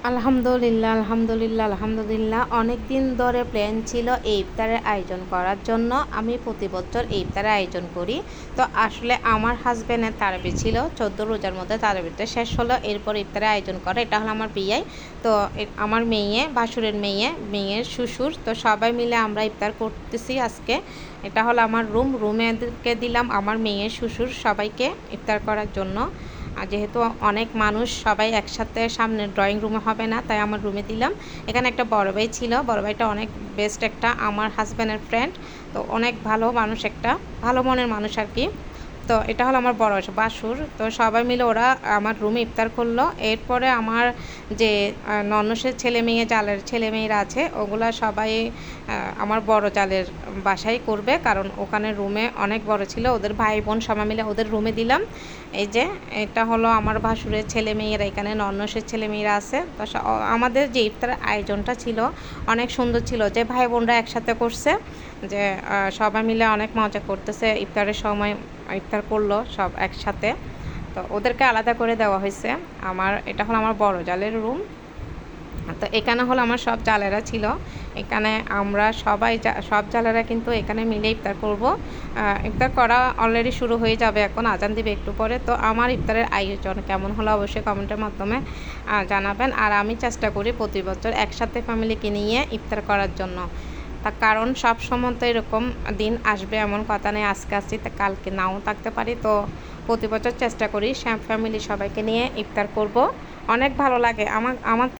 আলহামদুলিল্লাহ, আলহামদুলিল্লাহ, আলহামদুলিল্লাহ। অনেক দিন ধরে প্ল্যান ছিল এই ইফতারের আয়োজন করার জন্য। আমি প্রতি বছর এই ইফতারের আয়োজন করি। তো আসলে আমার হাজব্যান্ডের তারাবি ছিল, 14 রোজার মধ্যে তারাবিটা শেষ হলো, এরপর ইফতারের আয়োজন করে। এটা হলো আমার বিয়াই। তো আমার মেয়ে, বাসুরের মেয়ে, মেয়ের শ্বশুর, তো সবাই মিলে আমরা ইফতার করতেছি আজকে। এটা হলো আমার রুমেকে দিলাম আমার মেয়ের শ্বশুর সবাইকে ইফতার করার জন্য। আর যেহেতু অনেক মানুষ সবাই একসাথে সামনে ড্রয়িং রুমে হবে না, তাই আমার রুমে দিলাম। এখানে একটা বড় ভাই ছিল, বড় ভাইটা অনেক বেস্ট, একটা আমার হাজব্যান্ডের ফ্রেন্ড। তো অনেক ভালো মানুষ, একটা ভালো মনের মানুষ আর কি। তো এটা হলো আমার বড় বাসুর। তো সবাই মিলে ওরা আমার রুমে ইফতার করলো। এরপরে আমার যে ননসের ছেলে মেয়ে, জালের ছেলে মেয়েরা আছে, ওগুলা সবাই আমার বড় জালের বাসায় করবে, কারণ ওখানে রুমে অনেক বড় ছিল। ওদের ভাই বোন সবাই মিলে ওদের রুমে দিলাম। এই যে এটা হলো আমার ভাসুরের ছেলে মেয়েরা, এখানে ননসের ছেলে মেয়েরা আছে। তো আমাদের যে ইফতারের আয়োজনটা ছিল অনেক সুন্দর ছিল, যে ভাই বোনরা একসাথে করছে, যে সবাই মিলে অনেক মজা করতেছে। ইফতারের সময় ইফতার করলো সব একসাথে। তো ওদেরকে আলাদা করে দেওয়া হয়েছে। এটা হলো আমার বড় জালের রুম। তো এখানে হলো আমার সব জালেরা ছিল। এখানে আমরা সবাই সব জালেরা কিন্তু এখানে মিলে ইফতার করব। ইফতার করা অলরেডি শুরু হয়ে যাবে, এখন আজান দিবে একটু পরে। তো আমার ইফতারের আয়োজন কেমন হলো অবশ্যই কমেন্টের মাধ্যমে জানাবেন। আর আমি চেষ্টা করি প্রতি বছর একসাথে ফ্যামিলিকে নিয়ে ইফতার করার জন্য। তার কারণ সব সময় তো এরকম দিন আসবে এমন কথা নেই, আজকে আসছি তা কালকে নাও থাকতে পারি। তো প্রতি বছর চেষ্টা করি ফ্যামিলি সবাইকে নিয়ে ইফতার করব। অনেক ভালো লাগে আমার আমার